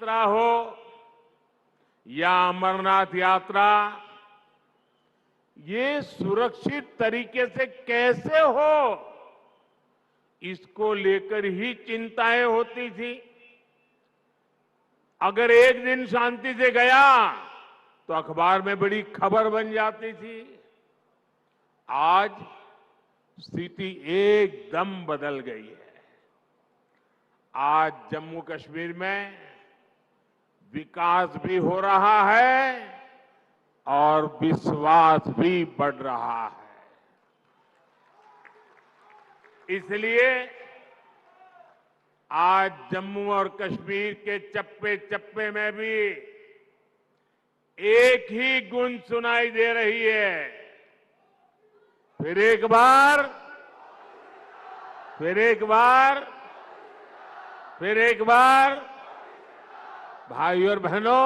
यात्रा हो या अमरनाथ यात्रा, ये सुरक्षित तरीके से कैसे हो, इसको लेकर ही चिंताएं होती थी। अगर एक दिन शांति से गया तो अखबार में बड़ी खबर बन जाती थी। आज स्थिति एकदम बदल गई है। आज जम्मू कश्मीर में विकास भी हो रहा है और विश्वास भी बढ़ रहा है। इसलिए आज जम्मू और कश्मीर के चप्पे चप्पे में भी एक ही गूंज सुनाई दे रही है। फिर एक बार, फिर एक बार, फिर एक बार, भाई और बहनों,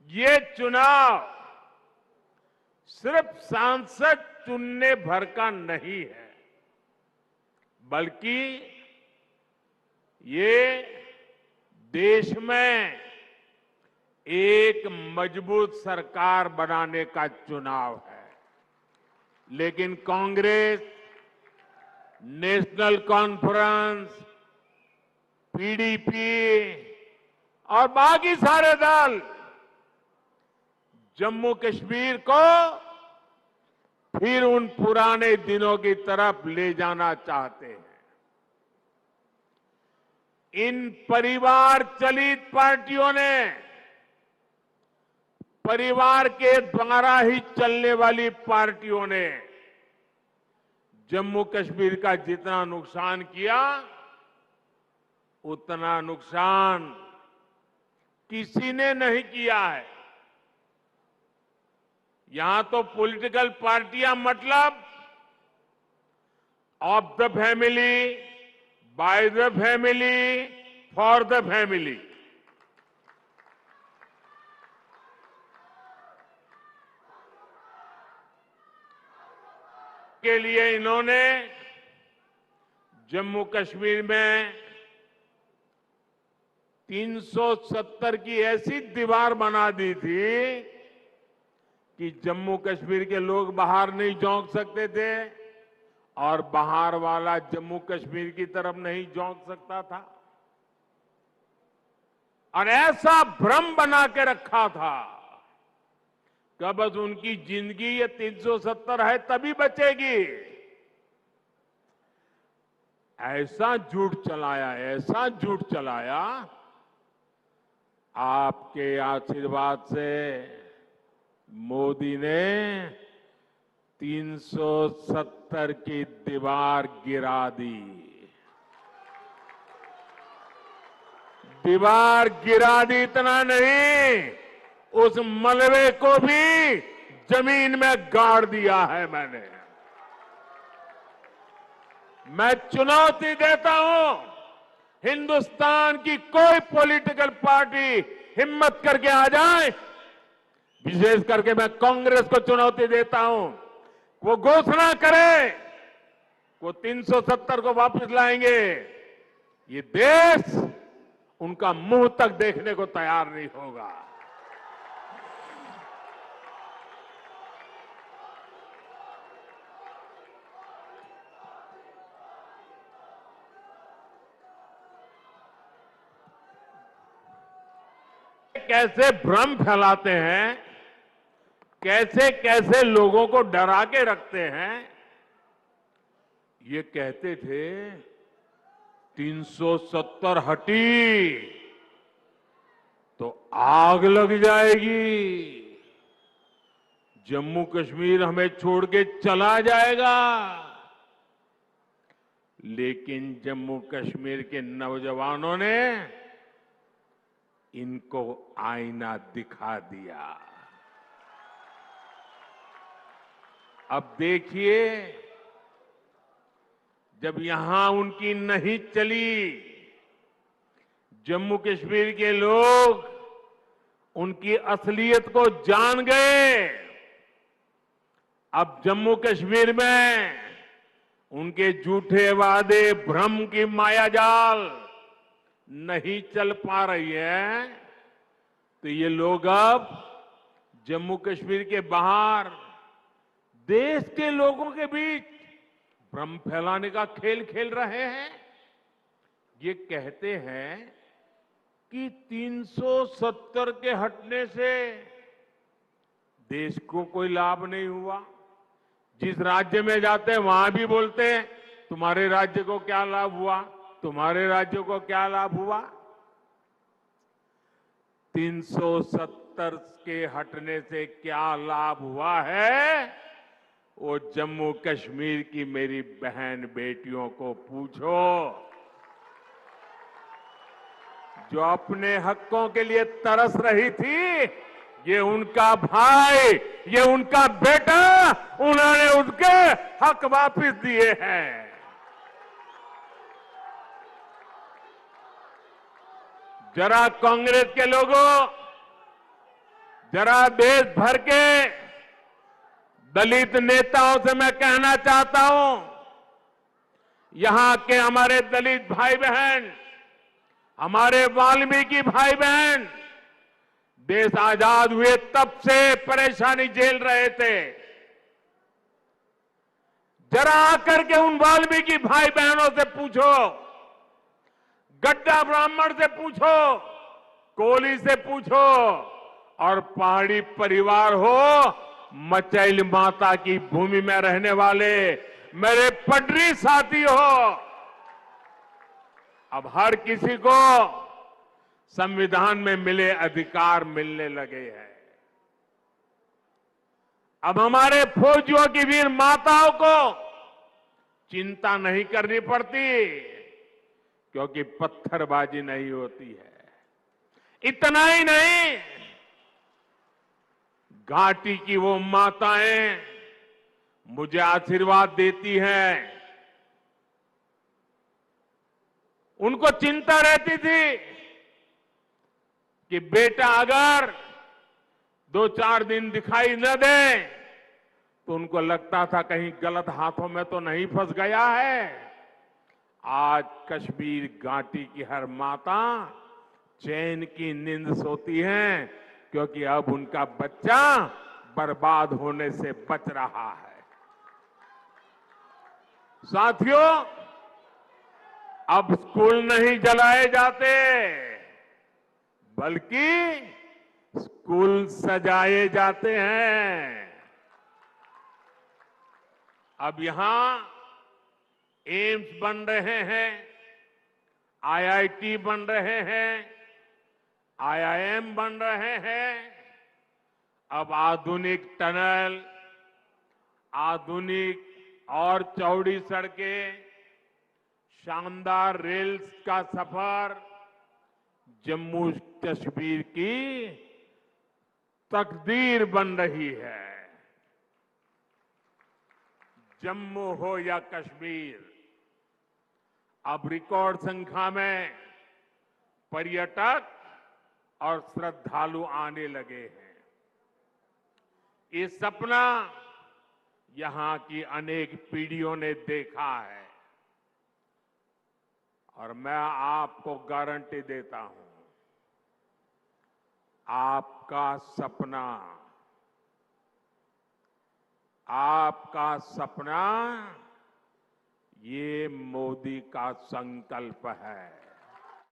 ये चुनाव सिर्फ सांसद चुनने भर का नहीं है, बल्कि ये देश में एक मजबूत सरकार बनाने का चुनाव है। लेकिन कांग्रेस, नेशनल कॉन्फ्रेंस, पीडीपी और बाकी सारे दल जम्मू कश्मीर को फिर उन पुराने दिनों की तरफ ले जाना चाहते हैं। इन परिवार चलित पार्टियों ने, परिवार के द्वारा ही चलने वाली पार्टियों ने जम्मू कश्मीर का जितना नुकसान किया, उतना नुकसान किसी ने नहीं किया है। यहां तो पॉलिटिकल पार्टियां मतलब of the family, by the family, for the family, के लिए इन्होंने जम्मू कश्मीर में 370 की ऐसी दीवार बना दी थी कि जम्मू कश्मीर के लोग बाहर नहीं झोंक सकते थे और बाहर वाला जम्मू कश्मीर की तरफ नहीं झोंक सकता था। और ऐसा भ्रम बना के रखा था कि बस उनकी जिंदगी ये 370 है तभी बचेगी। ऐसा झूठ चलाया, ऐसा झूठ चलाया। आपके आशीर्वाद से मोदी ने 370 की दीवार गिरा दी। दीवार गिरा दी, इतना नहीं, उस मलबे को भी जमीन में गाड़ दिया है मैंने। मैं चुनौती देता हूं, हिंदुस्तान की कोई पॉलिटिकल पार्टी हिम्मत करके आ जाए, विशेष करके मैं कांग्रेस को चुनौती देता हूं, वो घोषणा करे वो 370 को वापस लाएंगे, ये देश उनका मुंह तक देखने को तैयार नहीं होगा। कैसे भ्रम फैलाते हैं, कैसे कैसे लोगों को डरा के रखते हैं। ये कहते थे 370 हटी तो आग लग जाएगी, जम्मू कश्मीर हमें छोड़ के चला जाएगा। लेकिन जम्मू कश्मीर के नौजवानों ने इनको आईना दिखा दिया। अब देखिए, जब यहां उनकी नहीं चली, जम्मू कश्मीर के लोग उनकी असलियत को जान गए। अब जम्मू कश्मीर में उनके झूठे वादे, भ्रम की मायाजाल नहीं चल पा रही है, तो ये लोग अब जम्मू कश्मीर के बाहर देश के लोगों के बीच भ्रम फैलाने का खेल खेल रहे हैं। ये कहते हैं कि 370 के हटने से देश को कोई लाभ नहीं हुआ। जिस राज्य में जाते हैं वहां भी बोलते हैं तुम्हारे राज्य को क्या लाभ हुआ, तुम्हारे राज्य को क्या लाभ हुआ। 370 के हटने से क्या लाभ हुआ है, वो जम्मू कश्मीर की मेरी बहन बेटियों को पूछो, जो अपने हकों के लिए तरस रही थी। ये उनका भाई, ये उनका बेटा, उन्होंने उनके हक वापस दिए हैं। जरा कांग्रेस के लोगों, जरा देश भर के दलित नेताओं से मैं कहना चाहता हूं, यहां के हमारे दलित भाई बहन, हमारे वाल्मीकि भाई बहन देश आजाद हुए तब से परेशानी झेल रहे थे। जरा आकर के उन वाल्मीकि भाई बहनों से पूछो, गड्ढा ब्राह्मण से पूछो, कोली से पूछो, और पहाड़ी परिवार हो, मचैल माता की भूमि में रहने वाले मेरे पटरी साथी हो, अब हर किसी को संविधान में मिले अधिकार मिलने लगे हैं। अब हमारे फौजियों की वीर माताओं को चिंता नहीं करनी पड़ती, क्योंकि पत्थरबाजी नहीं होती है। इतना ही नहीं, घाटी की वो माताएं मुझे आशीर्वाद देती हैं। उनको चिंता रहती थी कि बेटा अगर 2-4 दिन दिखाई न दे तो उनको लगता था कहीं गलत हाथों में तो नहीं फंस गया है। आज कश्मीर घाटी की हर माता चैन की नींद सोती है, क्योंकि अब उनका बच्चा बर्बाद होने से बच रहा है। साथियों, अब स्कूल नहीं जलाए जाते, बल्कि स्कूल सजाए जाते हैं। अब यहां एम्स बन रहे हैं, आईआईटी बन रहे हैं, आईआईएम बन रहे हैं। अब आधुनिक टनल, आधुनिक और चौड़ी सड़कें, शानदार रेल्स का सफर जम्मू कश्मीर की तकदीर बन रही है। जम्मू हो या कश्मीर, अब रिकॉर्ड संख्या में पर्यटक और श्रद्धालु आने लगे हैं। ये सपना यहां की अनेक पीढ़ियों ने देखा है, और मैं आपको गारंटी देता हूं, आपका सपना ये मोदी का संकल्प है।